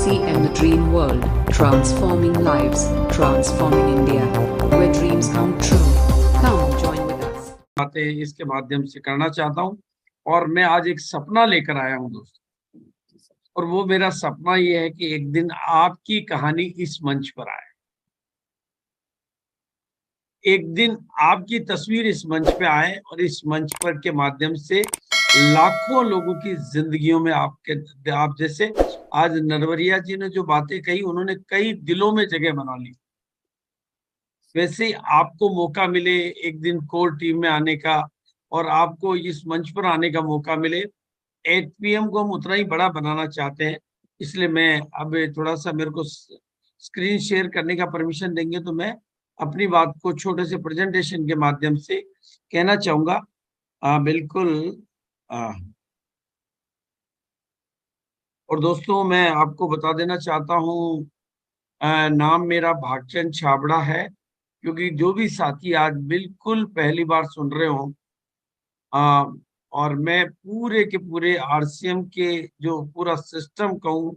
RCM the Dream World, transforming lives, transforming India, where dreams come true. Come join with us. बातें इसके माध्यम से करना चाहता हूं और मैं आज एक सपना लेकर आया हूं दोस्तों, और वो मेरा सपना ये है कि एक दिन आपकी कहानी इस मंच पर आए, एक दिन आपकी तस्वीर इस मंच पे आए और इस मंच पर के माध्यम से लाखों लोगों की जिंदगियों में आप जैसे आज नरवरिया जी ने जो बातें कही, उन्होंने कई दिलों में जगह बना ली। वैसे आपको मौका मिले एक दिन कोर टीम में आने का और आपको इस मंच पर आने का मौका मिले। 8 PM को हम उतना ही बड़ा बनाना चाहते हैं, इसलिए मैं अब थोड़ा सा मेरे को स्क्रीन शेयर करने का परमिशन देंगे तो मैं अपनी बात को छोटे से प्रेजेंटेशन के माध्यम से कहना चाहूंगा। बिल्कुल। और दोस्तों मैं आपको बता देना चाहता हूँ, नाम मेरा भागचंद छाबड़ा है, क्योंकि जो भी साथी आज बिल्कुल पहली बार सुन रहे हो, और मैं पूरे के पूरे आरसीएम के जो पूरा सिस्टम कहूँ,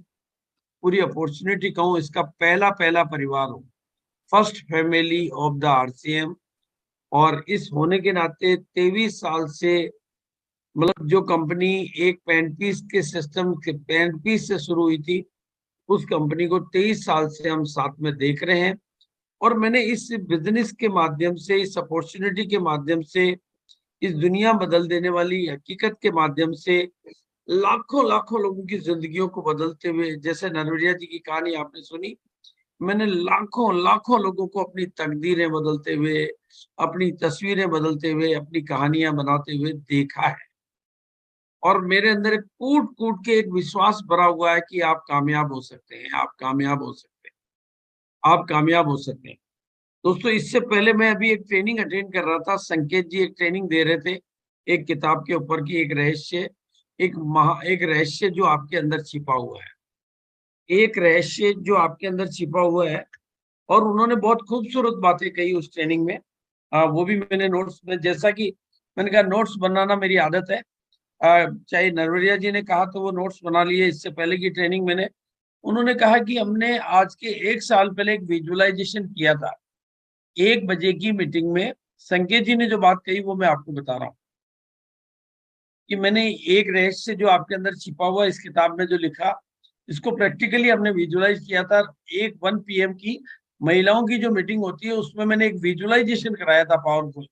पूरी अपॉर्चुनिटी कहूँ, इसका पहला परिवार हूँ, first family of the RCM. और इस होने के नाते 23 साल से, मतलब जो कंपनी एक पेंट पीस के सिस्टम के पेंट पीस से शुरू हुई थी, उस कंपनी को 23 साल से हम साथ में देख रहे हैं। और मैंने इस बिजनेस के माध्यम से, इस अपॉर्चुनिटी के माध्यम से, इस दुनिया बदल देने वाली हकीकत के माध्यम से लाखों लाखों लोगों की जिंदगियों को बदलते हुए, जैसे नरवरिया जी की कहानी आपने सुनी, मैंने लाखों लाखों लोगों को अपनी तकदीरें बदलते हुए, अपनी तस्वीरें बदलते हुए, अपनी कहानियां बनाते हुए देखा है। और मेरे अंदर एक कूट कूट के एक विश्वास भरा हुआ है कि आप कामयाब हो सकते हैं, आप कामयाब हो सकते हैं, आप कामयाब हो सकते हैं। दोस्तों इससे पहले मैं अभी एक ट्रेनिंग अटेंड कर रहा था, संकेत जी एक ट्रेनिंग दे रहे थे एक किताब के ऊपर की, एक रहस्य जो आपके अंदर छिपा हुआ है, एक रहस्य जो आपके अंदर छिपा हुआ है। और उन्होंने बहुत खूबसूरत बातें कही उस ट्रेनिंग में। वो भी मैंने नोट्स में, जैसा कि मैंने कहा नोट्स बनाना मेरी आदत है, चाहे नरवरिया जी ने कहा तो वो नोट्स बना लिए। इससे पहले की ट्रेनिंग मैंने, उन्होंने कहा कि हमने आज के 1 साल पहले एक विजुअलाइजेशन किया था 1 बजे की मीटिंग में। संकेत जी ने जो बात कही वो मैं आपको बता रहा हूँ कि मैंने एक रहस्य जो आपके अंदर छिपा हुआ इस किताब में जो लिखा, इसको प्रैक्टिकली हमने विजुअलाइज किया था। 1 PM की महिलाओं की जो मीटिंग होती है उसमें मैंने एक विजुअलाइजेशन कराया था पावरफुल।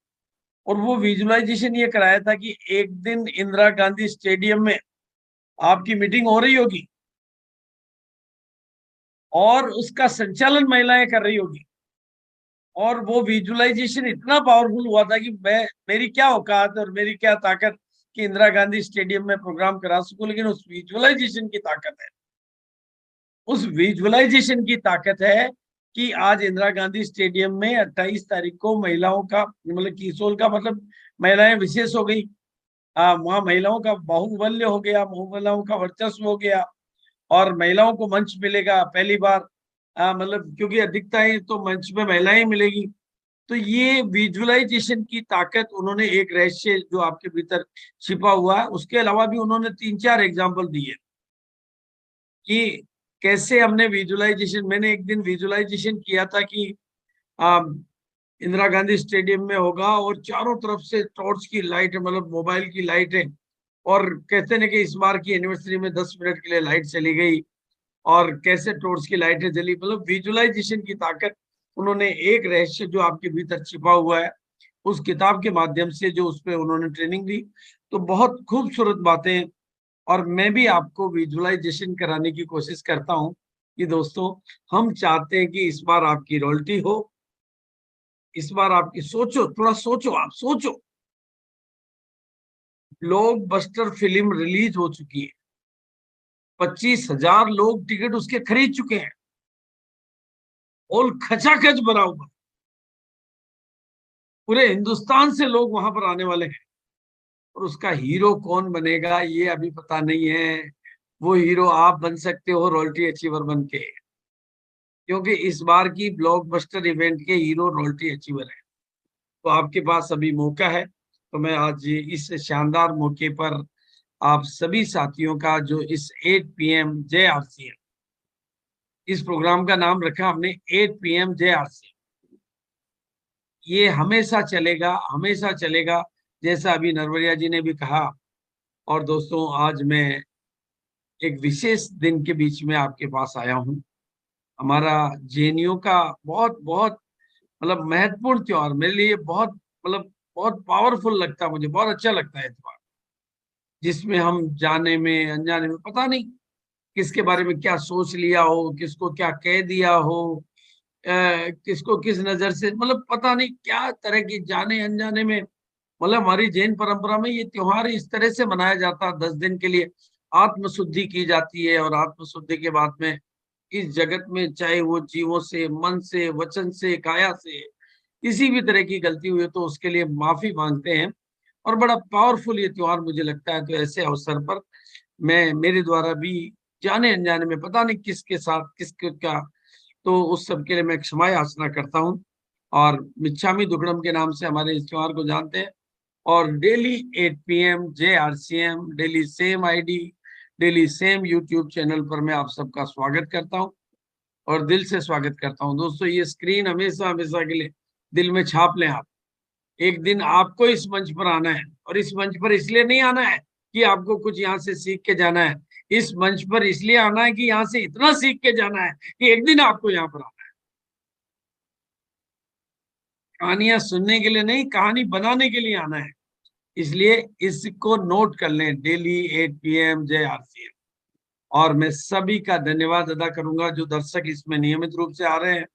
और वो विजुअलाइजेशन ये कराया था कि एक दिन इंदिरा गांधी स्टेडियम में आपकी मीटिंग हो रही होगी और उसका संचालन महिलाएं कर रही होगी। और वो विजुअलाइजेशन इतना पावरफुल हुआ था कि मेरी क्या औकात और मेरी क्या ताकत कि इंदिरा गांधी स्टेडियम में प्रोग्राम करा सकूं, लेकिन उस विजुअलाइजेशन की ताकत है, उस विजुअलाइजेशन की ताकत है कि आज इंदिरा गांधी स्टेडियम में 28 तारीख को महिलाओं का, मतलब किशोर का मतलब महिलाएं विशेष हो गई, वहां महिलाओं का बाहुबल्य हो गया, महिलाओं का वर्चस्व हो गया और महिलाओं को मंच मिलेगा पहली बार, मतलब क्योंकि अधिकता तो मंच में महिलाएं मिलेगी। तो ये विजुअलाइजेशन की ताकत, उन्होंने एक रहस्य जो आपके भीतर छिपा हुआ है, उसके अलावा भी उन्होंने 3-4 एग्जाम्पल दिए कि कैसे हमने विजुअलाइजेशन, मैंने एक दिन विजुअलाइजेशन किया था कि इंदिरा गांधी स्टेडियम में होगा और चारों तरफ से टॉर्च की लाइट है, मतलब मोबाइल की लाइट है, और कहते हैं कि इस बार की एनिवर्सरी में 10 मिनट के लिए लाइट चली गई और कैसे टॉर्च की लाइटें जली, मतलब विजुअलाइजेशन की ताकत। उन्होंने एक रहस्य जो आपके भीतर छिपा हुआ है उस किताब के माध्यम से जो उस पर उन्होंने ट्रेनिंग दी, तो बहुत खूबसूरत बातें। और मैं भी आपको विजुअलाइजेशन कराने की कोशिश करता हूं कि दोस्तों हम चाहते हैं कि इस बार आपकी रॉयल्टी हो, इस बार आपकी, सोचो, थोड़ा सोचो, आप सोचो, ब्लॉकबस्टर फिल्म रिलीज हो चुकी है, 25,000 लोग टिकट उसके खरीद चुके हैं, और खचाखच भरा हुआ, पूरे हिंदुस्तान से लोग वहां पर आने वाले हैं। और उसका हीरो कौन बनेगा ये अभी पता नहीं है, वो हीरो आप बन सकते हो रॉयल्टी अचीवर बन के, क्योंकि इस बार की ब्लॉकबस्टर इवेंट के हीरो रॉयल्टी अचीवर है। तो आपके पास अभी मौका है। तो मैं आज इस शानदार मौके पर आप सभी साथियों का, जो इस 8 PM जय आरसीएम, इस प्रोग्राम का नाम रखा हमने 8 PM जय आरसीएम। ये हमेशा चलेगा, हमेशा चलेगा, जैसा अभी नरवरिया जी ने भी कहा। और दोस्तों, आज मैं एक विशेष दिन के बीच में आपके पास आया हूँ। हमारा जेएनयू का बहुत बहुत मतलब महत्वपूर्ण त्योहार, मेरे लिए बहुत मतलब बहुत पावरफुल लगता है, मुझे बहुत अच्छा लगता है त्योहार, जिसमें हम जाने में अनजाने में पता नहीं किसके बारे में क्या सोच लिया हो, किसको क्या कह दिया हो, किसको किस नजर से, मतलब पता नहीं क्या तरह की जाने अनजाने में। मतलब हमारी जैन परंपरा में ये त्योहार इस तरह से मनाया जाता है, 10 दिन के लिए आत्म शुद्धि की जाती है। और आत्म शुद्धि के बाद में इस जगत में चाहे वो जीवों से, मन से, वचन से, काया से किसी भी तरह की गलती हुई तो उसके लिए माफी मांगते हैं। और बड़ा पावरफुल ये त्योहार मुझे लगता है। तो ऐसे अवसर पर मैं, मेरे द्वारा भी जाने अनजाने में पता नहीं किसके साथ किसके क्या, तो उस सब के लिए मैं क्षमा याचना करता हूँ। और मिच्छामी दुक्कड़म के नाम से हमारे इस त्योहार को जानते हैं। और डेली 8 PM जय RCM, daily same ID, daily same YouTube channel पर मैं आप सबका स्वागत करता हूँ, और दिल से स्वागत करता हूँ। दोस्तों, ये स्क्रीन हमेशा हमेशा के लिए दिल में छाप लें आप। एक दिन आपको इस मंच पर आना है, और इस मंच पर इसलिए नहीं आना है कि आपको कुछ यहाँ से सीख के जाना है। इस मंच पर इसलिए आना है कि यहाँ से इतना सीख के जाना है कि एक दिन आपको यहाँ पर आना है। कहानियां सुनने के लिए नहीं, कहानी बनाने के लिए आना है। इसलिए इसको नोट कर लें, डेली 8 PM जय आरसीएम। और मैं सभी का धन्यवाद अदा करूंगा जो दर्शक इसमें नियमित रूप से आ रहे हैं,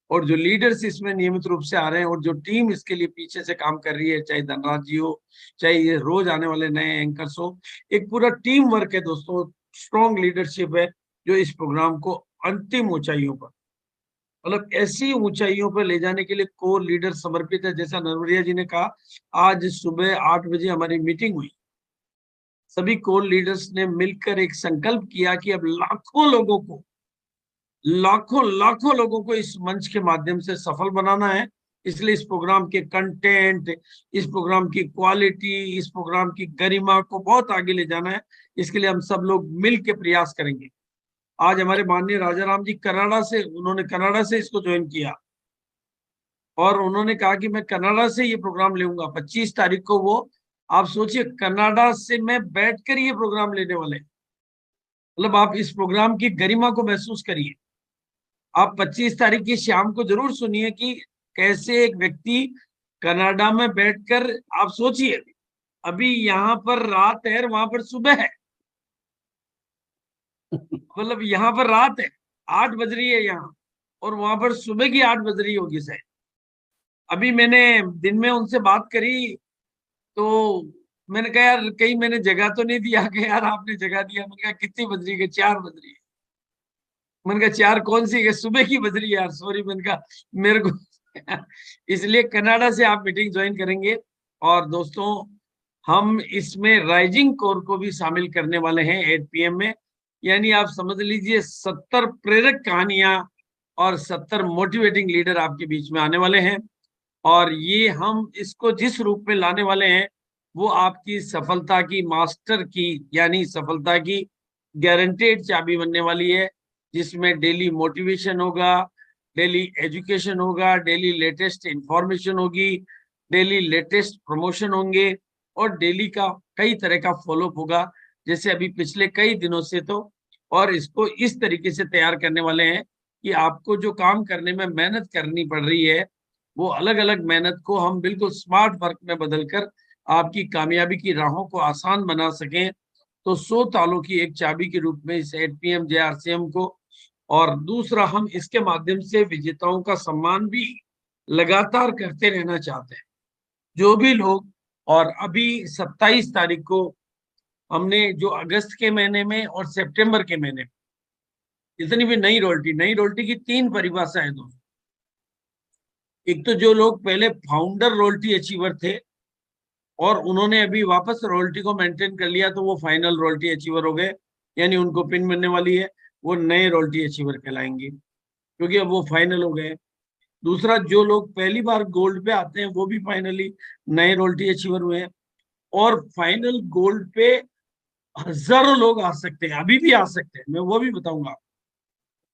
और जो लीडर्स इसमें नियमित रूप से आ रहे हैं, और जो टीम इसके लिए पीछे से काम कर रही है, चाहे धनराज जी हो, चाहे ये रोज आने वाले नए एंकर्स हो। एक पूरा टीम वर्क है दोस्तों, स्ट्रॉन्ग लीडरशिप है जो इस प्रोग्राम को अंतिम ऊंचाइयों पर, मतलब ऐसी ऊंचाइयों पर ले जाने के लिए कोर लीडर समर्पित है। जैसा नरवरिया जी ने कहा, आज सुबह 8 बजे हमारी मीटिंग हुई। सभी कोर लीडर्स ने मिलकर एक संकल्प किया कि अब लाखों लोगों को, लाखों लाखों लोगों को इस मंच के माध्यम से सफल बनाना है। इसलिए इस प्रोग्राम के कंटेंट, इस प्रोग्राम की क्वालिटी, इस प्रोग्राम की गरिमा को बहुत आगे ले जाना है। इसके लिए हम सब लोग मिल के प्रयास करेंगे। आज हमारे माननीय राजा राम जी कनाडा से, उन्होंने कनाडा से इसको ज्वाइन किया, और उन्होंने कहा कि मैं कनाडा से ये प्रोग्राम लेऊंगा। 25 तारीख को वो, आप सोचिए, कनाडा से मैं बैठकर ये प्रोग्राम लेने वाले। मतलब आप इस प्रोग्राम की गरिमा को महसूस करिए। आप 25 तारीख की शाम को जरूर सुनिए कि कैसे एक व्यक्ति कनाडा में बैठकर, आप सोचिए, अभी यहाँ पर रात है, वहां पर सुबह है। मतलब यहाँ पर रात है, 8 बज रही है यहाँ, और वहां पर सुबह की 8 बज रही होगी शायद। अभी मैंने दिन में उनसे बात करी, तो मैंने कहा यार कहीं मैंने जगह तो नहीं दिया कि यार आपने जगह दिया। मैंने कहा कितनी बज रही है? 4 बज रही है। मैंने कहा 4 कौन सी है? सुबह की बज रही है यार, सॉरी। मैंने कहा मेरे को इसलिए कनाडा से आप मीटिंग ज्वाइन करेंगे। और दोस्तों, हम इसमें राइजिंग कोर को भी शामिल करने वाले हैं 8 PM में। यानी आप समझ लीजिए 70 प्रेरक कहानियां और 70 मोटिवेटिंग लीडर आपके बीच में आने वाले हैं। और ये हम इसको जिस रूप में लाने वाले हैं, वो आपकी सफलता की, मास्टर की, यानी सफलता की गारंटेड चाबी बनने वाली है। जिसमें डेली मोटिवेशन होगा, डेली एजुकेशन होगा, डेली लेटेस्ट इंफॉर्मेशन होगी, डेली लेटेस्ट प्रमोशन होंगे, और डेली का कई तरह का फॉलोअप होगा, जैसे अभी पिछले कई दिनों से। तो और इसको इस तरीके से तैयार करने वाले हैं कि आपको जो काम करने में मेहनत करनी पड़ रही है, वो अलग अलग मेहनत को हम बिल्कुल स्मार्ट वर्क में बदलकर आपकी कामयाबी की राहों को आसान बना सकें। तो 100 तालों की एक चाबी के रूप में इस 8 PM जे आरसीएम को, और दूसरा, हम इसके माध्यम से विजेताओं का सम्मान भी लगातार करते रहना चाहते हैं। जो भी लोग, और अभी 27 तारीख को हमने जो अगस्त के महीने में और सितंबर के महीने में जितनी भी नई रॉयल्टी की 3 परिभाषा है दोस्तों। एक तो जो लोग पहले फाउंडर रॉयल्टी अचीवर थे और उन्होंने अभी वापस रॉयल्टी को मेंटेन कर लिया, तो वो फाइनल रॉयल्टी अचीवर हो गए, यानी उनको पिन मिलने वाली है, वो नए रॉयल्टी अचीवर कहलाएंगे क्योंकि अब वो फाइनल हो गए। दूसरा, जो लोग पहली बार गोल्ड पे आते हैं वो भी फाइनली नए रॉयल्टी अचीवर हुए हैं। और फाइनल गोल्ड पे हजारों लोग आ सकते हैं, अभी भी आ सकते हैं, मैं वो भी बताऊंगा।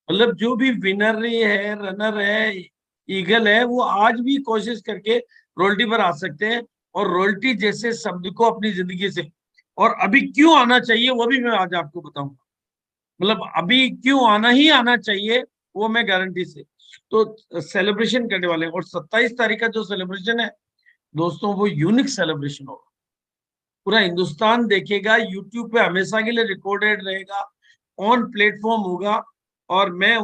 मतलब जो भी विनर है, रनर है, ईगल है, वो आज भी कोशिश करके रॉयल्टी पर आ सकते हैं, और रॉयल्टी जैसे शब्द को अपनी जिंदगी से, और अभी क्यों आना चाहिए वो भी मैं आज आपको बताऊंगा। मतलब अभी क्यों आना ही आना चाहिए वो मैं गारंटी से। तो सेलिब्रेशन करने वाले हैं, और 27 तारीख का जो सेलिब्रेशन है दोस्तों, वो यूनिक सेलिब्रेशन होगा। पूरा हिंदुस्तान देखेगा, यूट्यूब पे हमेशा के लिए रिकॉर्डेड रहेगा, ऑन प्लेटफॉर्म होगा, और मैं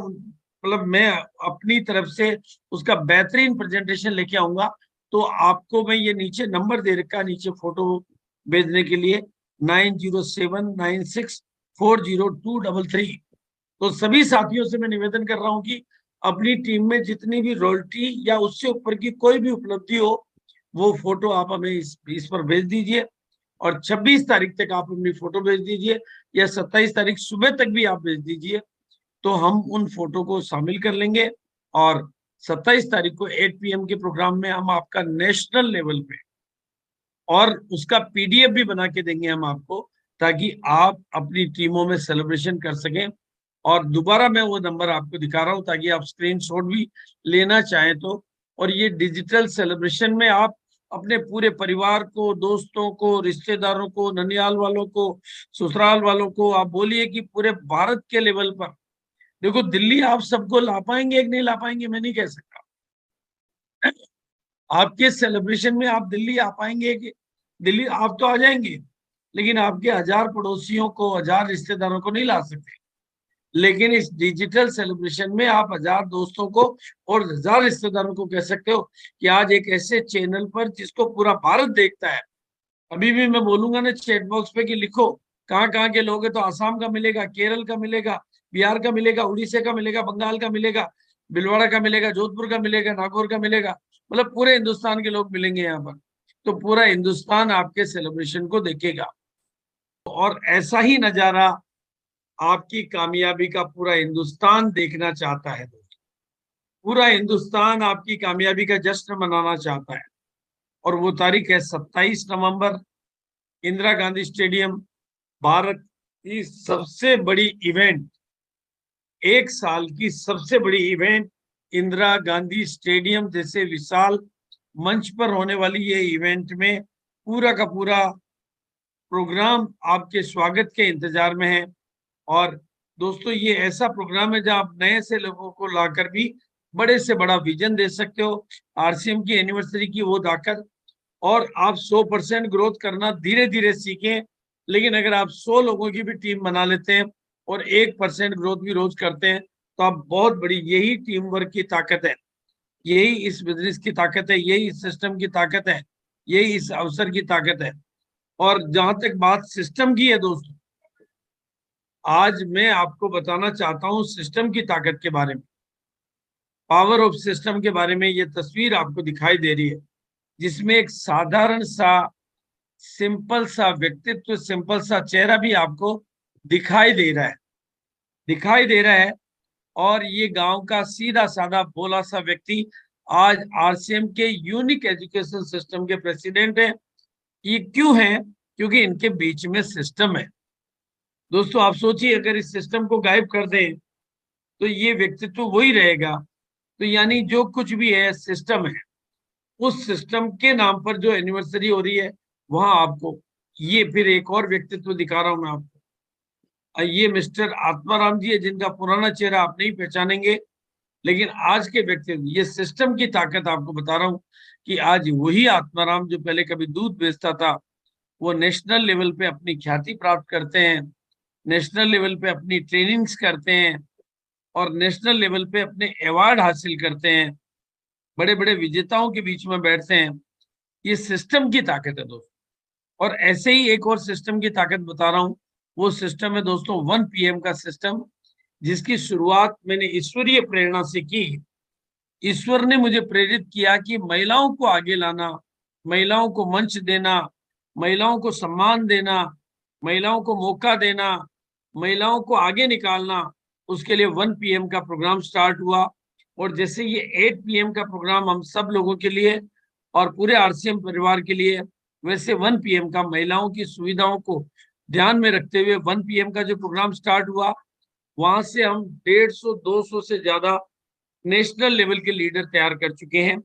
अपनी तरफ से उसका बेहतरीन प्रेजेंटेशन लेके आऊंगा। तो आपको मैं ये नीचे नंबर दे रखा, नीचे फोटो भेजने के लिए 9079640233। तो सभी साथियों से मैं निवेदन कर रहा हूं कि अपनी टीम में जितनी भी रॉयल्टी या उससे ऊपर की कोई भी उपलब्धि हो, वो फोटो आप हमें इस पर भेज दीजिए, और 26 तारीख तक आप अपनी फोटो भेज दीजिए, या 27 तारीख सुबह तक भी आप भेज दीजिए, तो हम उन फोटो को शामिल कर लेंगे। और 27 तारीख को 8 PM के प्रोग्राम में हम आपका नेशनल लेवल पे, और उसका PDF भी बना के देंगे हम आपको, ताकि आप अपनी टीमों में सेलिब्रेशन कर सकें। और दोबारा मैं वो नंबर आपको दिखा रहा हूं, ताकि आप स्क्रीनशॉट भी लेना चाहें तो। और ये डिजिटल सेलिब्रेशन में आप अपने पूरे परिवार को, दोस्तों को, रिश्तेदारों को, ननियाल वालों को, ससुराल वालों को आप बोलिए कि पूरे भारत के लेवल पर, देखो दिल्ली आप सबको ला पाएंगे कि नहीं ला पाएंगे मैं नहीं कह सकता, आपके सेलिब्रेशन में आप दिल्ली आ पाएंगे कि, दिल्ली आप तो आ जाएंगे, लेकिन आपके 1000 पड़ोसियों को, 1000 रिश्तेदारों को नहीं ला सकते। लेकिन इस डिजिटल सेलिब्रेशन में आप 1000 दोस्तों को और 1000 रिश्तेदारों को कह सकते हो कि आज एक ऐसे चैनल पर जिसको पूरा भारत देखता है। अभी भी मैं बोलूंगा ना चैट बॉक्स पे कि लिखो कहाँ कहाँ के लोग हैं, तो आसाम का मिलेगा, केरल का मिलेगा, बिहार का मिलेगा, उड़ीसा का मिलेगा, बंगाल का मिलेगा, भिलवाड़ा का मिलेगा, जोधपुर का मिलेगा, नागौर का मिलेगा। मतलब पूरे हिंदुस्तान के लोग मिलेंगे यहाँ पर। तो पूरा हिंदुस्तान आपके सेलिब्रेशन को देखेगा, और ऐसा ही नजारा आपकी कामयाबी का पूरा हिंदुस्तान देखना चाहता है दोस्तों। पूरा हिंदुस्तान आपकी कामयाबी का जश्न मनाना चाहता है। और वो तारीख है 27 नवंबर, इंदिरा गांधी स्टेडियम। भारत की सबसे बड़ी इवेंट, एक साल की सबसे बड़ी इवेंट, इंदिरा गांधी स्टेडियम जैसे विशाल मंच पर होने वाली ये इवेंट में पूरा का पूरा प्रोग्राम आपके स्वागत के इंतजार में है। और दोस्तों ये ऐसा प्रोग्राम है जहां आप नए से लोगों को लाकर भी बड़े से बड़ा विजन दे सकते हो। RCM की एनिवर्सरी की वो ताकत, और आप 100% ग्रोथ करना धीरे धीरे सीखें। लेकिन अगर आप 100 लोगों की भी टीम बना लेते हैं और 1% ग्रोथ भी रोज करते हैं, तो आप बहुत बड़ी, यही टीम वर्क की ताकत है, यही इस बिजनेस की ताकत है, यही इस सिस्टम की ताकत है, यही इस अवसर की ताकत है। और जहां तक बात सिस्टम की है दोस्तों, आज मैं आपको बताना चाहता हूं सिस्टम की ताकत के बारे में, पावर ऑफ सिस्टम के बारे में। ये तस्वीर आपको दिखाई दे रही है, जिसमें एक साधारण सा, सिंपल सा व्यक्तित्व, सिंपल सा चेहरा भी आपको दिखाई दे रहा है, दिखाई दे रहा है। और ये गांव का सीधा साधा भोला सा व्यक्ति आज RCM के यूनिक एजुकेशन सिस्टम के प्रेसिडेंट है। ये क्यों है? क्योंकि इनके बीच में सिस्टम है। दोस्तों आप सोचिए, अगर इस सिस्टम को गायब कर दें तो ये व्यक्तित्व वही रहेगा। तो यानी जो कुछ भी है सिस्टम है, उस सिस्टम के नाम पर जो एनिवर्सरी हो रही है, वहां आपको ये फिर एक और व्यक्तित्व दिखा रहा हूं मैं आपको। ये मिस्टर आत्माराम जी है, जिनका पुराना चेहरा आप नहीं पहचानेंगे, लेकिन आज के व्यक्तित्व, ये सिस्टम की ताकत आपको बता रहा हूँ कि आज वही आत्माराम जो पहले कभी दूध बेचता था, वो नेशनल लेवल पे अपनी ख्याति प्राप्त करते हैं, नेशनल लेवल पे अपनी ट्रेनिंग्स करते हैं, और नेशनल लेवल पे अपने अवार्ड हासिल करते हैं, बड़े बड़े विजेताओं के बीच में बैठते हैं। ये सिस्टम की ताकत है दोस्तों। और ऐसे ही एक और सिस्टम की ताकत बता रहा हूँ, वो सिस्टम है दोस्तों 1 PM का सिस्टम, जिसकी शुरुआत मैंने ईश्वरीय प्रेरणा से की। ईश्वर ने मुझे प्रेरित किया कि महिलाओं को आगे लाना, महिलाओं को मंच देना, महिलाओं को सम्मान देना, महिलाओं को मौका देना, महिलाओं को आगे निकालना, उसके लिए 1 PM का प्रोग्राम स्टार्ट हुआ। और जैसे ये 8 PM का प्रोग्राम हम सब लोगों के लिए और पूरे RCM परिवार के लिए, वैसे 1 PM का महिलाओं की सुविधाओं को ध्यान में रखते हुए 1 PM का जो प्रोग्राम स्टार्ट हुआ, वहां से हम 150-200 से ज्यादा नेशनल लेवल के लीडर तैयार कर चुके हैं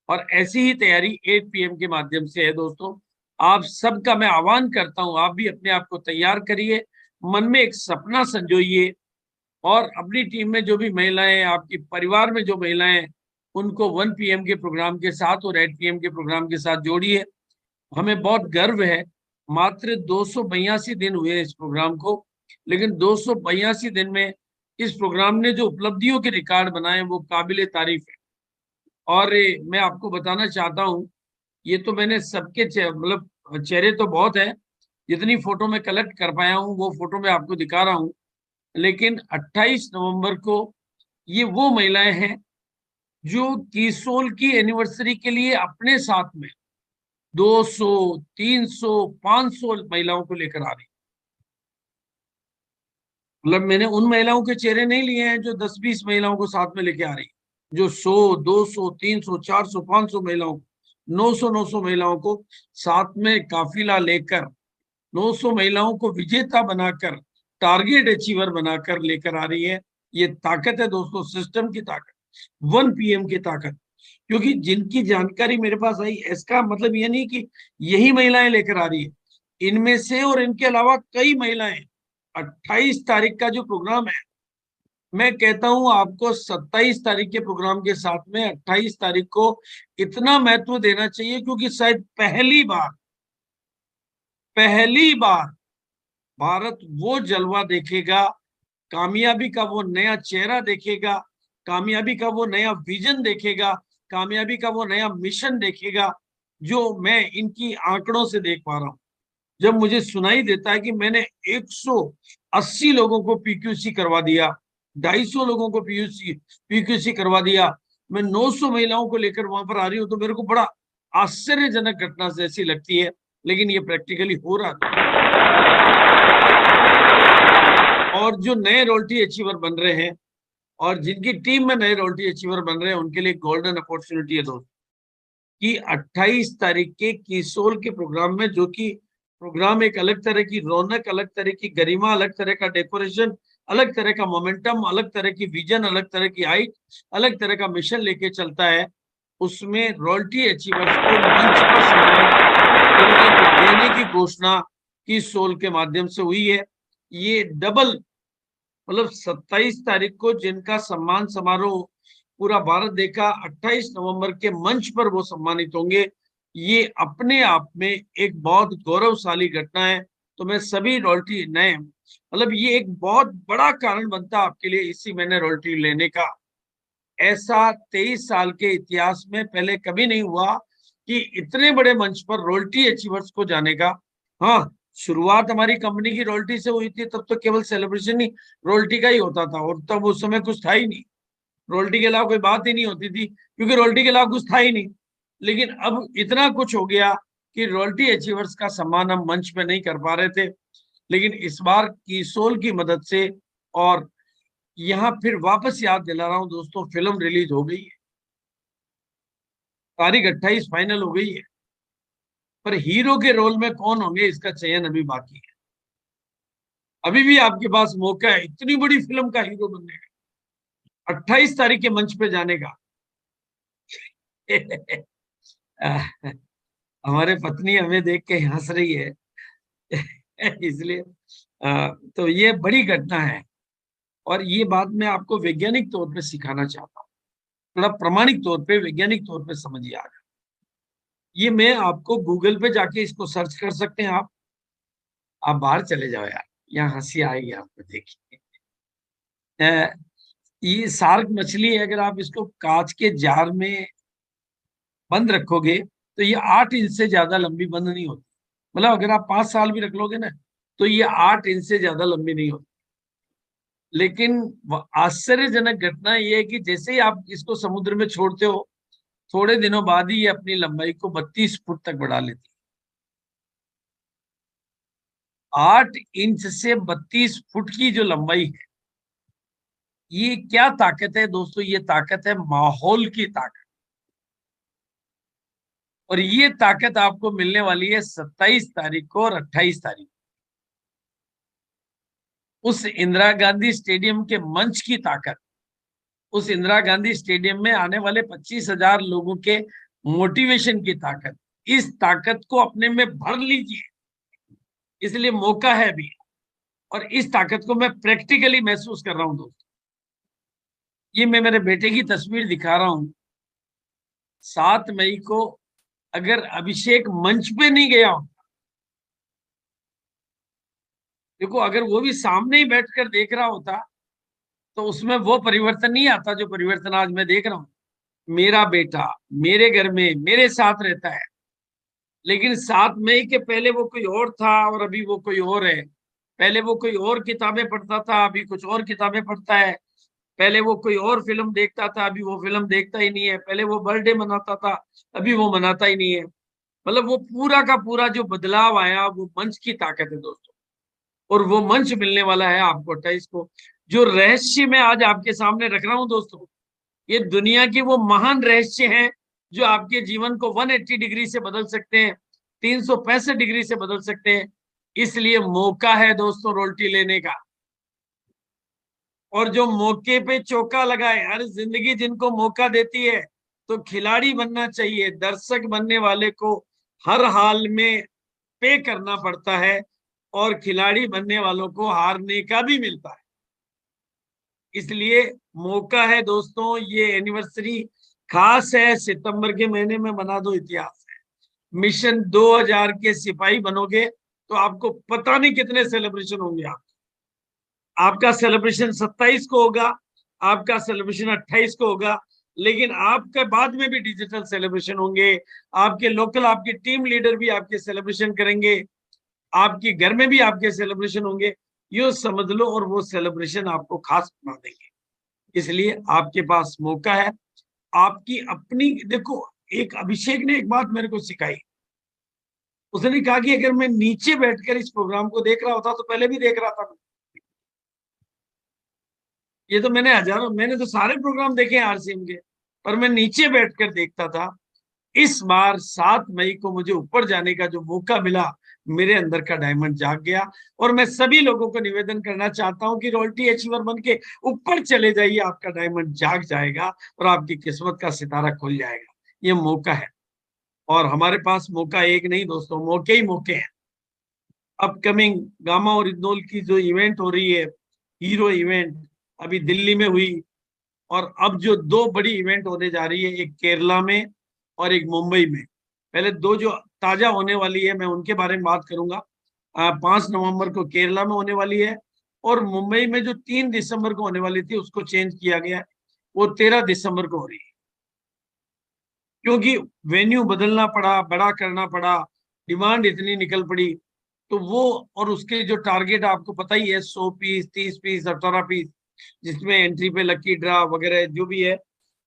और ऐसी ही तैयारी 8 PM के माध्यम से है। दोस्तों, आप सबका मैं आह्वान करता हूं, आप भी अपने आप को तैयार करिए, मन में एक सपना संजोइए और अपनी टीम में जो भी महिलाएं, आपके परिवार में जो महिलाएं हैं, उनको 1 PM के प्रोग्राम के साथ और 8 PM के प्रोग्राम के साथ जोड़िए। हमें बहुत गर्व है, मात्र 282 दिन हुए इस प्रोग्राम को, लेकिन 282 दिन में इस प्रोग्राम ने जो उपलब्धियों के रिकॉर्ड बनाए वो काबिले तारीफ है। और मैं आपको बताना चाहता हूँ, ये तो मैंने सबके मतलब चेहरे तो बहुत है, जितनी फोटो मैं कलेक्ट कर पाया हूँ वो फोटो मैं आपको दिखा रहा हूँ, लेकिन 28 नवंबर को ये वो महिलाएं हैं जो कीसोल की एनिवर्सरी के लिए अपने साथ में 200, 300, 500 महिलाओं को लेकर आ रही। मतलब मैंने उन महिलाओं के चेहरे नहीं लिए हैं जो 10-20 महिलाओं को साथ में लेके आ रही, जो 100, 200, 300, 400, 500 महिलाओं, 900 महिलाओं को साथ में काफिला लेकर 900 महिलाओं को विजेता बनाकर, टारगेट अचीवर बनाकर लेकर आ रही है। ये ताकत है दोस्तों, सिस्टम की ताकत, 1 PM की ताकत। क्योंकि जिनकी जानकारी मेरे पास आई, इसका मतलब ये नहीं कि यही महिलाएं लेकर आ रही है, इनमें से और इनके अलावा कई महिलाएं। 28 तारीख का जो प्रोग्राम है, मैं कहता हूं आपको 27 तारीख के प्रोग्राम के साथ में 28 तारीख को इतना महत्व देना चाहिए, क्योंकि शायद पहली बार भारत वो जलवा देखेगा, कामयाबी का वो नया चेहरा देखेगा, कामयाबी का वो नया विजन देखेगा, कामयाबी का वो नया मिशन देखेगा, जो मैं इनकी आंकड़ों से देख पा रहा हूं। जब मुझे सुनाई देता है कि मैंने 180 लोगों को PQC करवा दिया, 250 लोगों को PQC करवा दिया, मैं 900 महिलाओं को लेकर वहां पर आ रही हूँ, तो मेरे को बड़ा आश्चर्यजनक घटना जैसी लगती है, लेकिन ये प्रैक्टिकली हो रहा था। और जो नए रॉयल्टी अचीवर बन रहे हैं और जिनकी टीम में नए रॉयल्टी अचीवर बन रहे हैं, उनके लिए गोल्डन अपॉर्चुनिटी है दोस्तों, कि 28 तारीख के कीसोल के प्रोग्राम में, जो कि प्रोग्राम एक अलग तरह की रौनक, अलग तरह की गरिमा, अलग तरह का डेकोरेशन, अलग तरह का मोमेंटम, अलग तरह की विजन, अलग तरह की हाइट, अलग तरह का मिशन लेके चलता है, उसमें रॉयल्टी अचीवर्स को मंच पर सम्मान देने की घोषणा कीसोल के माध्यम से हुई है। ये डबल, मतलब 27 तारीख को जिनका सम्मान समारोह पूरा भारत देखा, 28 नवंबर के मंच पर वो सम्मानित होंगे। ये अपने आप में एक बहुत गौरवशाली घटना है। तो मैं सभी रॉयल्टी नए, मतलब ये एक बहुत बड़ा कारण बनता है आपके लिए इसी महीने रॉयल्टी लेने का। ऐसा 23 साल के इतिहास में पहले कभी नहीं हुआ कि इतने बड़े मंच पर रॉयल्टी अचीवर्स को जाने का। हाँ, शुरुआत हमारी कंपनी की रॉयल्टी से हुई थी, तब तो केवल सेलिब्रेशन ही रॉयल्टी का ही होता था, और तब उस समय कुछ था ही नहीं, रॉयल्टी के अलावा कोई बात ही नहीं होती थी, क्योंकि रॉयल्टी के अलावा कुछ था ही नहीं। लेकिन अब इतना कुछ हो गया कि रॉयल्टी अचीवर्स का सम्मान हम मंच पे नहीं कर पा रहे थे, लेकिन इस बार कीसोल की मदद से, और यहाँ फिर वापस याद दिला रहा हूँ दोस्तों, फिल्म रिलीज हो गई है, तारीख 28 फाइनल हो गई है, पर हीरो के रोल में कौन होंगे इसका चयन अभी बाकी है। अभी भी आपके पास मौका है इतनी बड़ी फिल्म का हीरो बनने का, 28 तारीख के मंच पे जाने का। हमारे पत्नी हमें देख के हंस रही है। इसलिए तो ये बड़ी घटना है, और ये बात मैं आपको वैज्ञानिक तौर पे सिखाना चाहता हूँ, थोड़ा प्रामाणिक तौर पे, वैज्ञानिक तौर पे समझिए। आज ये मैं आपको गूगल पे जाके इसको सर्च कर सकते हैं आप बाहर चले जाओ यार, यहाँ हंसी आएगी आपको, देखिए। ये शार्क मछली है, अगर आप इसको कांच के जार में बंद रखोगे तो ये 8 इंच से ज्यादा लंबी बंद नहीं होती। मतलब अगर आप 5 साल भी रख लोगे ना, तो ये 8 इंच से ज्यादा लंबी नहीं होती। लेकिन आश्चर्यजनक घटना ये है कि जैसे ही आप इसको समुद्र में छोड़ते हो, थोड़े दिनों बाद ही ये अपनी लंबाई को 32 फुट तक बढ़ा लेती है। 8 इंच से 32 फुट की जो लंबाई है, ये क्या ताकत है दोस्तों? ये ताकत है माहौल की ताकत। और ये ताकत आपको मिलने वाली है 27 तारीख को और 28 तारीख उस इंदिरा गांधी स्टेडियम के मंच की ताकत, उस इंदिरा गांधी स्टेडियम में आने वाले 25,000 लोगों के मोटिवेशन की ताकत, इस ताकत को अपने में भर लीजिए। इसलिए मौका है अभी, और इस ताकत को मैं प्रैक्टिकली महसूस कर रहा हूं दोस्तों। ये मैं मेरे बेटे की तस्वीर दिखा रहा हूं। 7 मई को अगर अभिषेक मंच पे नहीं गया हो, देखो अगर वो भी सामने ही बैठकर देख रहा होता तो उसमें वो परिवर्तन नहीं आता जो परिवर्तन आज मैं देख रहा हूं। मेरा बेटा मेरे घर में मेरे साथ रहता है, लेकिन 7 मई के पहले वो कोई और था और अभी वो कोई और है। पहले वो कोई और किताबें पढ़ता था, अभी कुछ और किताबें पढ़ता है। पहले वो कोई और फिल्म देखता था, अभी वो फिल्म देखता ही नहीं है। पहले वो बर्थडे मनाता था, अभी वो मनाता ही नहीं है। मतलब वो पूरा का पूरा जो बदलाव आया वो मंच की ताकत है दोस्तों, और वो मंच मिलने वाला है आपको 28 को। जो रहस्य मैं आज आपके सामने रख रहा हूं दोस्तों, ये दुनिया की वो महान रहस्य हैं जो आपके जीवन को 180 डिग्री से बदल सकते हैं, 365 डिग्री से बदल सकते हैं। इसलिए मौका है दोस्तों रोल्टी लेने का, और जो मौके पे चौका लगाए। हर जिंदगी जिनको मौका देती है तो खिलाड़ी बनना चाहिए। दर्शक बनने वाले को हर हाल में पे करना पड़ता है, और खिलाड़ी बनने वालों को हारने का भी मिलता है। इसलिए मौका है दोस्तों, ये एनिवर्सरी खास है, सितंबर के महीने में बना दो इतिहास है। मिशन 2000 के सिपाही बनोगे तो आपको पता नहीं कितने सेलिब्रेशन होंगे। आपका सेलिब्रेशन 27 को होगा, आपका सेलिब्रेशन 28 को होगा, लेकिन आपके बाद में भी डिजिटल सेलिब्रेशन होंगे। आपके लोकल, आपकी टीम लीडर भी आपके सेलिब्रेशन करेंगे, आपके घर में भी आपके सेलिब्रेशन होंगे। यो समझ लो, और वो सेलिब्रेशन आपको खास बना देंगे। इसलिए आपके पास मौका है। आपकी अपनी, देखो एक अभिषेक ने एक बात मेरे को सिखाई। उसने कहा कि अगर मैं नीचे बैठकर इस प्रोग्राम को देख रहा होता तो पहले भी देख रहा था। ये तो मैंने तो सारे प्रोग्राम देखे हैं आरसीएम के, पर मैं नीचे बैठकर देखता था। इस बार 7 मई को मुझे ऊपर जाने का जो मौका मिला, मेरे अंदर का डायमंड जाग गया। और मैं सभी लोगों को निवेदन करना चाहता हूं कि रोल्टी अचीवर बन के ऊपर चले जाइए, आपका डायमंड जाग जाएगा और आपकी किस्मत का सितारा खुल जाएगा। ये मौका है, और हमारे पास मौका एक नहीं दोस्तों, मौके ही मौके हैं। अपकमिंग गामा और इंदौल की जो इवेंट हो रही है, हीरो इवेंट अभी दिल्ली में हुई, और अब जो 2 बड़ी इवेंट होने जा रही है, एक केरला में और एक मुंबई में। पहले 2 जो ताजा होने वाली है मैं उनके बारे में बात करूंगा। 5 नवंबर को केरला में होने वाली है, और मुंबई में जो 3 दिसंबर को होने वाली थी उसको चेंज किया गया है, वो 13 दिसंबर को हो रही है। क्योंकि वेन्यू बदलना पड़ा, बड़ा करना पड़ा, डिमांड इतनी निकल पड़ी, तो वो, और उसके जो टारगेट आपको पता ही है, 100 पीस, 30 पीस, 18 पीस, जिसमें एंट्री पे लकी ड्रा वगैरह जो भी है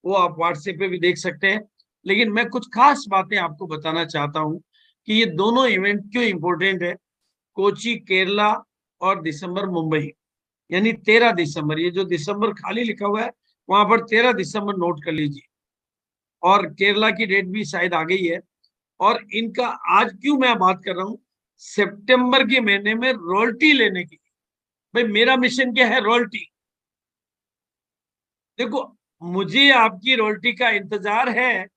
वो आप व्हाट्सएप पे भी देख सकते हैं। लेकिन मैं कुछ खास बातें आपको बताना चाहता हूं कि ये दोनों इवेंट क्यों इंपॉर्टेंट है। कोची केरला और दिसंबर मुंबई, यानी 13 दिसंबर। ये जो दिसंबर खाली लिखा हुआ है वहां पर 13 दिसंबर नोट कर लीजिए, और केरला की डेट भी शायद आ गई है। और इनका आज क्यों मैं बात कर रहा हूं, सितंबर के महीने में रॉयल्टी लेने की। भाई मेरा मिशन क्या है, रॉयल्टी। देखो मुझे आपकी रॉयल्टी का इंतजार है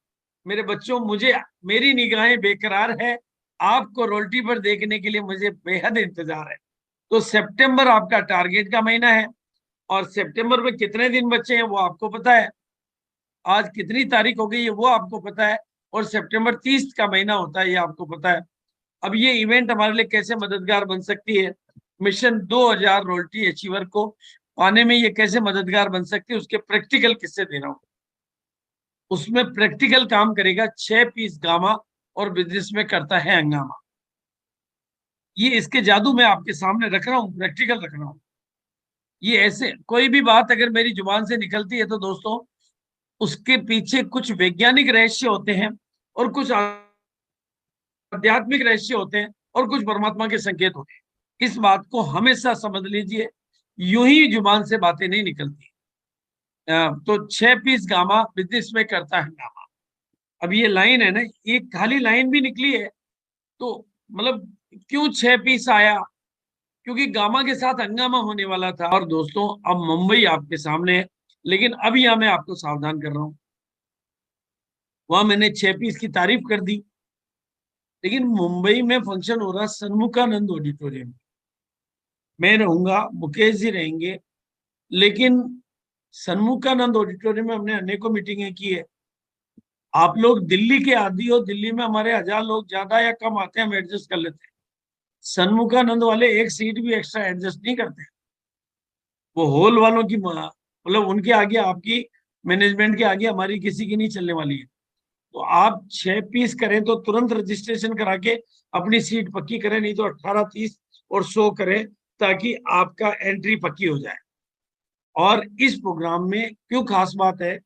मेरे बच्चों, मुझे, मेरी निगाहें बेकरार है, आपको रॉयल्टी पर देखने के लिए मुझे बेहद इंतजार है। तो सितंबर आपका टारगेट का महीना है, और सितंबर में कितने दिन बचे हैं वो आपको पता है, आज कितनी तारीख हो गई है वो आपको पता है, और सितंबर 30 का महीना होता है ये आपको पता है। अब ये इवेंट हमारे लिए कैसे मददगार बन सकती है, मिशन 2000 रॉयल्टी अचीवर को पाने में ये कैसे मददगार बन सकती है, उसके प्रैक्टिकल किस्से दे रहा हूं। उसमें प्रैक्टिकल काम करेगा 6 पीस गामा, और बिजनेस में करता है हंगामा। ये इसके जादू मैं आपके सामने रख रहा हूँ, प्रैक्टिकल रख रहा हूँ। ये ऐसे कोई भी बात अगर मेरी जुबान से निकलती है तो दोस्तों उसके पीछे कुछ वैज्ञानिक रहस्य होते हैं, और कुछ आध्यात्मिक रहस्य होते हैं, और कुछ परमात्मा के संकेत होते हैं। इस बात को हमेशा समझ लीजिए, यूं ही जुबान से बातें नहीं निकलती। तो 6 पीस गामा बिजनेस में करता है हंगामा। अब ये लाइन है ना, ये खाली लाइन भी निकली है तो मतलब क्यों 6 पीस आया, क्योंकि गामा के साथ हंगामा होने वाला था। और दोस्तों अब मुंबई आपके सामने है, लेकिन अभी यहां मैं आपको सावधान कर रहा हूं। वहां मैंने 6 पीस की तारीफ कर दी, लेकिन मुंबई में फंक्शन हो रहा सन्मुखानंद ऑडिटोरियम। मैं रहूंगा, मुकेश जी रहेंगे, लेकिन सन्मुखानंद ऑडिटोरियम में हमने अनेकों मीटिंगें की है। आप लोग दिल्ली के आदि हो, दिल्ली में हमारे 1000 लोग ज्यादा या कम आते हैं, हम एडजस्ट कर लेते हैं। सन्मुखानंद वाले एक सीट भी एक्स्ट्रा एडजस्ट नहीं करते। वो हॉल वालों की मतलब उनके आगे, आपकी मैनेजमेंट के आगे हमारी किसी की नहीं चलने वाली है। तो आप 6 पीस करें तो तुरंत रजिस्ट्रेशन करा के अपनी सीट पक्की करें, नहीं तो 18, 30 और 100 करें, ताकि आपका एंट्री पक्की हो जाए। और इस प्रोग्राम में क्यों खास बात है,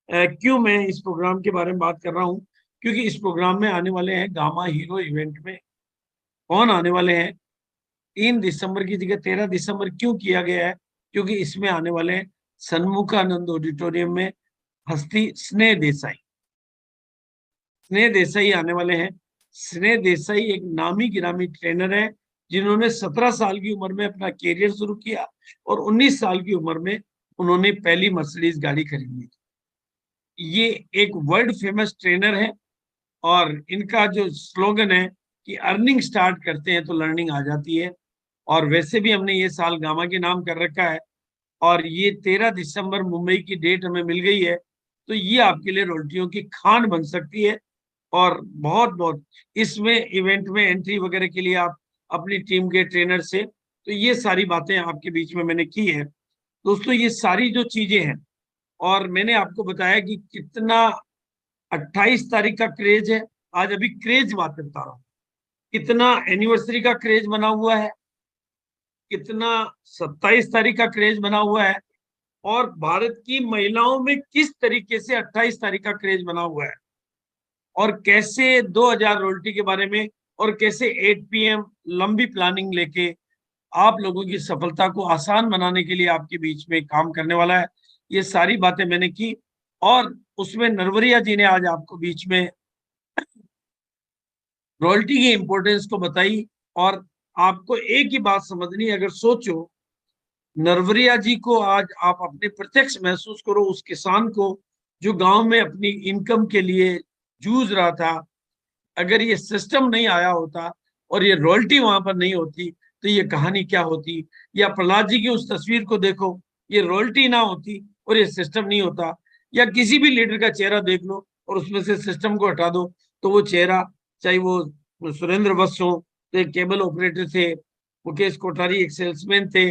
क्यों मैं इस प्रोग्राम के बारे में बात कर रहा हूं, क्योंकि इस प्रोग्राम में आने वाले हैं गामा हीरो इवेंट में। कौन आने वाले हैं? 3 दिसंबर की जगह 13 दिसंबर क्यों किया गया है? क्योंकि इसमें आने वाले हैं सन्मुखानंद ऑडिटोरियम में हस्ती स्नेह देसाई। स्नेह देसाई आने वाले हैं। स्नेह देसाई एक नामी गिरामी ट्रेनर है, जिन्होंने 17 साल की उम्र में अपना कैरियर शुरू किया और 19 साल की उम्र में उन्होंने पहली मर्सिडीज गाड़ी खरीदी। ये एक वर्ल्ड फेमस ट्रेनर है, और इनका जो स्लोगन है कि अर्निंग स्टार्ट करते हैं तो लर्निंग आ जाती है। और वैसे भी हमने ये साल गामा के नाम कर रखा है, और ये 13 दिसंबर मुंबई की डेट हमें मिल गई है, तो ये आपके लिए रोटियों की खान बन सकती है। और बहुत बहुत इसमें इवेंट में एंट्री वगैरह के लिए आप अपनी टीम के ट्रेनर से, तो ये सारी बातें आपके बीच में मैंने की है। दोस्तों ये सारी जो चीजें हैं, और मैंने आपको बताया कि कितना 28 तारीख का क्रेज है। आज अभी क्रेज बात करता रहा हूँ, कितना एनिवर्सरी का क्रेज बना हुआ है, कितना 27 तारीख का क्रेज बना हुआ है, और भारत की महिलाओं में किस तरीके से 28 तारीख का क्रेज बना हुआ है, और कैसे 2000 रोल्टी के बारे में, और कैसे 8 PM लंबी प्लानिंग लेके आप लोगों की सफलता को आसान बनाने के लिए आपके बीच में काम करने वाला है। ये सारी बातें मैंने की, और उसमें नरवरिया जी ने आज आपको बीच में रॉयल्टी की इंपॉर्टेंस को बताई। और आपको एक ही बात समझनी, अगर सोचो, नरवरिया जी को आज आप अपने प्रत्यक्ष महसूस करो, उस किसान को जो गांव में अपनी इनकम के लिए जूझ रहा था। अगर ये सिस्टम नहीं आया होता और ये रॉयल्टी वहां पर नहीं होती, तो ये कहानी क्या होती? या प्रहलाद जी की उस तस्वीर को देखो, ये रॉयल्टी ना होती और ये सिस्टम नहीं होता। या किसी भी लीडर का चेहरा देख लो और उसमें से सिस्टम को हटा दो, तो वो चेहरा, चाहे वो सुरेंद्र वत्स हो, तो एक केबल ऑपरेटर थे, मुकेश कोठारी एक सेल्समैन थे,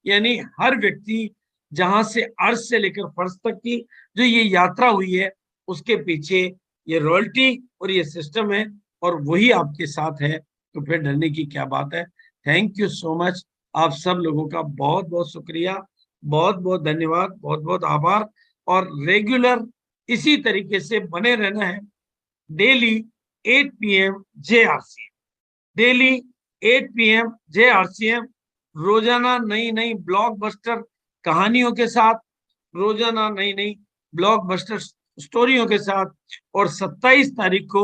यानी हर व्यक्ति जहां से अर्श से लेकर फर्श तक की जो ये यात्रा हुई है, उसके पीछे ये रॉयल्टी और ये सिस्टम है, और वही आपके साथ है, तो फिर डरने की क्या बात है। Thank you so much. आप सब लोगों का बहुत बहुत शुक्रिया, बहुत बहुत धन्यवाद, बहुत बहुत आभार। और रेगुलर इसी तरीके से बने रहना है। Daily 8 PM JRCM, daily 8 PM JRCM, रोजाना नई नई ब्लॉकबस्टर कहानियों के साथ, रोजाना नई नई ब्लॉकबस्टर स्टोरियों के साथ। और 27 तारीख को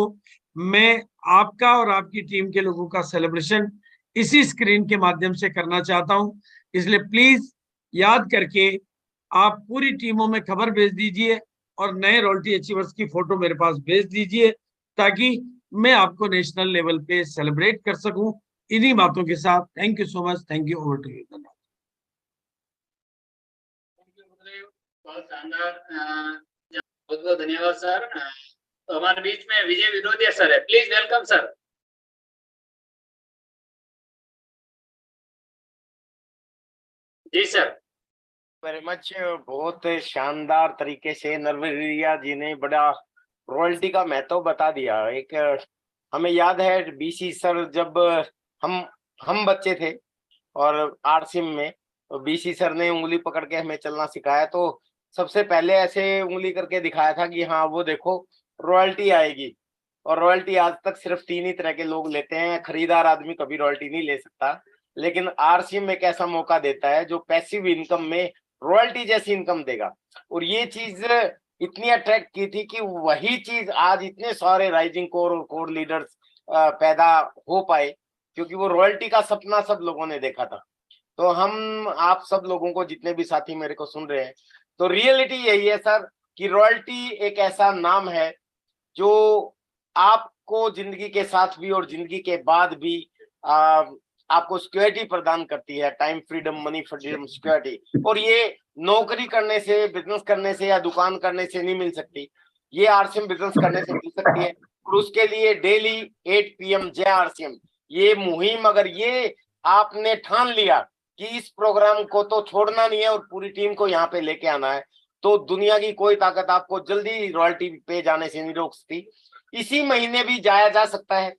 मैं आपका और आपकी टीम के लोगों का सेलिब्रेशन इसी स्क्रीन के माध्यम से करना चाहता हूं। इसलिए प्लीज याद करके आप पूरी टीमों में खबर भेज दीजिए, और नए रॉयल्टी अचीवर्स की फोटो मेरे पास भेज दीजिए, ताकि मैं आपको नेशनल लेवल पे सेलिब्रेट कर सकूं। इन्हीं बातों के साथ thank you so much. Thank you. Over to you. धन्यवाद। बहुत शानदार, बहुत बहुत धन्यवाद सर। तो हमारे बीच में विजय विरोधिया सर है, प्लीज वेलकम सर। जी सर। Very much. बहुत शानदार तरीके से नरवरिया जी ने बड़ा रॉयल्टी का महत्व बता दिया। एक हमें याद है बीसी सर, जब हम बच्चे थे और आरसीएम में, तो बीसी सर ने उंगली पकड़ के हमें चलना सिखाया, तो सबसे पहले ऐसे उंगली करके दिखाया था कि हाँ वो देखो रॉयल्टी आएगी। और रॉयल्टी आज तक सिर्फ 3 ही तरह के लोग लेते हैं। खरीदार आदमी कभी रॉयल्टी नहीं ले सकता, लेकिन आरसीएम एक ऐसा मौका देता है जो पैसिव इनकम में रॉयल्टी जैसी इनकम देगा। और ये चीज इतनी अट्रैक्ट की थी कि वही चीज आज इतने सारे राइजिंग कोर और कोर लीडर्स पैदा हो पाए। क्योंकि वो रॉयल्टी का सपना सब लोगों ने देखा था। तो हम आप सब लोगों को, जितने भी साथी मेरे को सुन रहे हैं, तो रियलिटी यही है सर कि रॉयल्टी एक ऐसा नाम है जो आपको जिंदगी के साथ भी और जिंदगी के बाद भी आपको सिक्योरिटी प्रदान करती है, time freedom, money freedom, security. और ये नौकरी करने से, बिजनेस करने से या दुकान करने से नहीं मिल सकती, ये आरसीएम बिजनेस करने से मिल सकती है। और उसके लिए डेली 8 PM जय आरसीएम ये मुहिम, अगर ये आपने ठान लिया कि इस प्रोग्राम को तो छोड़ना नहीं है और पूरी टीम को यहाँ पे लेके आना है, तो दुनिया की कोई ताकत आपको जल्दी रॉयल्टी पे जाने से नहीं रोक सकती। इसी महीने भी जाया जा सकता है।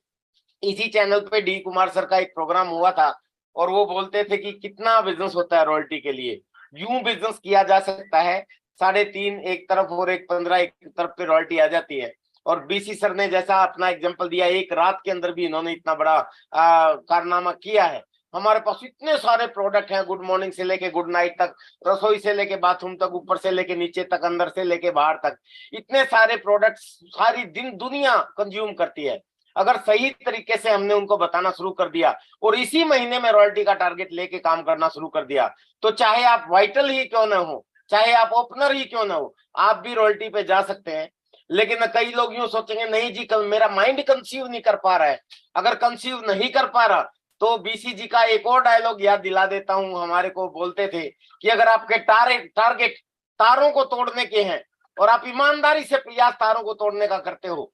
इसी चैनल पे डी कुमार सर का एक प्रोग्राम हुआ था और वो बोलते थे कि कितना बिजनेस होता है रॉयल्टी के लिए। यूं बिजनेस किया जा सकता है, 3.5 एक तरफ और 1.15 एक तरफ पे रॉयल्टी आ जाती है। और बीसी सर ने जैसा अपना एग्जांपल दिया, एक रात के अंदर भी इन्होंने इतना बड़ा कारनामा किया है। हमारे पास इतने सारे प्रोडक्ट हैं, गुड मॉर्निंग से लेके गुड नाइट तक, रसोई से लेके बाथरूम तक, ऊपर से लेके नीचे तक, अंदर से लेके बाहर तक, इतने सारे प्रोडक्ट सारी दिन दुनिया कंज्यूम करती है। अगर सही तरीके से हमने उनको बताना शुरू कर दिया और इसी महीने में रॉयल्टी का टारगेट लेके काम करना शुरू कर दिया, तो चाहे आप वाइटल ही क्यों ना हो, चाहे आप ओपनर ही क्यों ना हो, आप भी रॉयल्टी पे जा सकते हैं। लेकिन कई लोग यूं सोचेंगे, नहीं जी मेरा माइंड कंसीव नहीं कर पा रहा है। अगर कंसीव नहीं कर पा रहा तो बीसी जी का एक और डायलॉग याद दिला देता हूं। हमारे को बोलते थे कि अगर आपके टारगेट तारों को तोड़ने के हैं और आप ईमानदारी से प्रयास तारों को तोड़ने का करते हो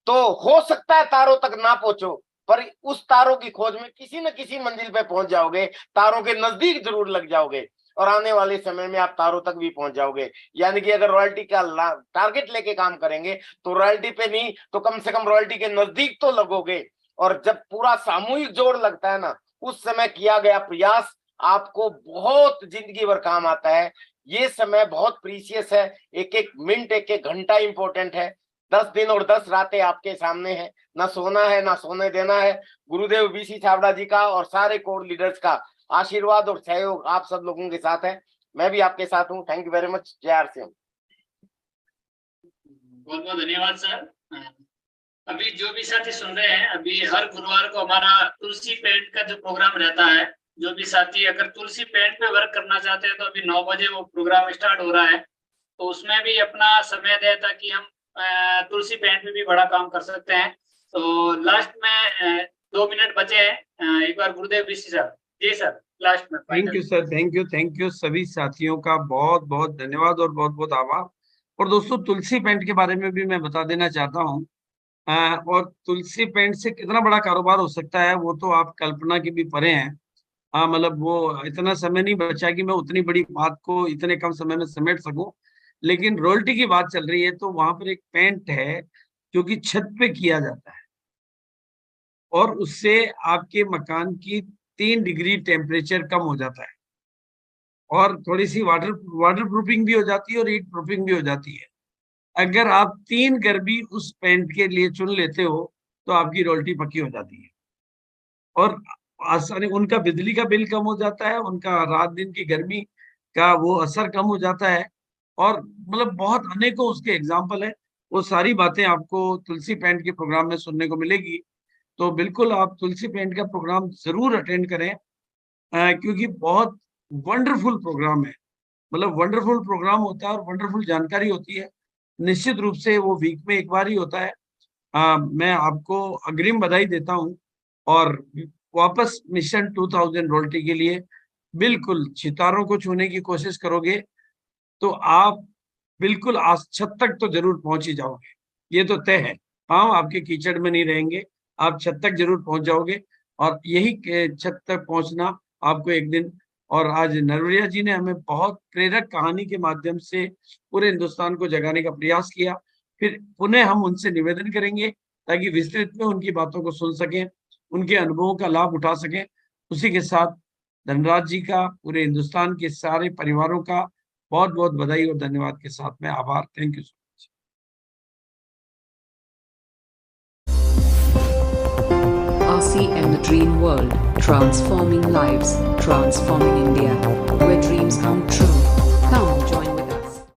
हो सकता है तारों तक ना पहुंचो, पर उस तारों की खोज में किसी न किसी मंजिल पे पहुंच जाओगे, तारों के नजदीक जरूर लग जाओगे और आने वाले समय में आप तारों तक भी पहुंच जाओगे। यानी कि अगर रॉयल्टी का टारगेट लेके काम करेंगे तो रॉयल्टी पे नहीं तो कम से कम रॉयल्टी के नजदीक तो लगोगे। और जब पूरा सामूहिक जोड़ लगता है ना, उस समय किया गया प्रयास आपको बहुत जिंदगी भर काम आता है। ये समय बहुत प्रीशियस है, एक एक मिनट, एक एक घंटा इंपॉर्टेंट है। 10 दिन और 10 रातें आपके सामने है, ना सोना है ना सोने देना है। गुरुदेव बीसी छाबड़ा जी का और सारे कोर लीडर्स का आशीर्वाद और सहयोग आप सब लोगों के साथ है। मैं भी आपके साथ हूँ। Thank you very much. जय आरसीएम। बहुत बहुत धन्यवाद सर। अभी जो भी साथी सुन रहे हैं, अभी हर गुरुवार को हमारा तुलसी पेंट का जो प्रोग्राम रहता है, जो भी साथी अगर तुलसी पेंट पे वर्क करना चाहते हैं तो अभी 9 बजे वो प्रोग्राम स्टार्ट हो रहा है, तो उसमें भी अपना समय दे ताकि हम तुलसी पेंट में भी बड़ा काम कर सकते हैं। तो लास्ट में 2 मिनट बचे हैं, एक बार गुरुदेव बीसी सर। जी सर, लास्ट में। Thank you sir, thank you सभी साथियों का बहुत बहुत धन्यवाद और बहुत बहुत आभार। और दोस्तों, तुलसी पेंट के बारे में भी मैं बता देना चाहता हूँ। और तुलसी पेंट से कितना बड़ा कारोबार हो सकता है वो तो आप कल्पना की भी परे हैं। मतलब वो इतना समय नहीं बचा कि मैं उतनी बड़ी बात को इतने कम समय में समेट सकूं। लेकिन रॉयल्टी की बात चल रही है तो वहां पर एक पेंट है जो कि छत पे किया जाता है और उससे आपके मकान की 3 डिग्री टेम्परेचर कम हो जाता है और थोड़ी सी वाटर प्रूफिंग भी हो जाती है और हीट प्रूफिंग भी हो जाती है। अगर आप 3 गर्मी उस पेंट के लिए चुन लेते हो तो आपकी रॉयल्टी पक्की हो जाती है और आसानी, उनका बिजली का बिल कम हो जाता है, उनका रात दिन की गर्मी का वो असर कम हो जाता है और मतलब बहुत अनेकों उसके एग्जाम्पल है। वो सारी बातें आपको तुलसी पेंट के प्रोग्राम में सुनने को मिलेगी। तो बिल्कुल आप तुलसी पेंट का प्रोग्राम जरूर अटेंड करें, क्योंकि बहुत वंडरफुल प्रोग्राम है। मतलब वंडरफुल प्रोग्राम होता है और वंडरफुल जानकारी होती है। निश्चित रूप से वो वीक में एक बार ही होता है। मैं आपको अग्रिम बधाई देता हूँ और वापस मिशन 2000 रॉयल्टी के लिए बिल्कुल सितारों को छूने की कोशिश करोगे तो आप बिल्कुल छत तक तो जरूर पहुंच ही जाओगे, ये तो तय है। हाँ, आपके कीचड़ में नहीं रहेंगे, आप छत तक जरूर पहुंच जाओगे और यही छत तक पहुंचना आपको एक दिन। और आज नरवरिया जी ने हमें बहुत प्रेरक कहानी के माध्यम से पूरे हिंदुस्तान को जगाने का प्रयास किया। फिर पुनः हम उनसे निवेदन करेंगे ताकि विस्तृत में उनकी बातों को सुन सकें, उनके अनुभवों का लाभ उठा सकें। उसी के साथ धनराज जी का, पूरे हिंदुस्तान के सारे परिवारों का बहुत बहुत बधाई और धन्यवाद के साथ में आभार। Thank you so much. RCM, the dream world, transforming lives, transforming India, where dreams come true. Come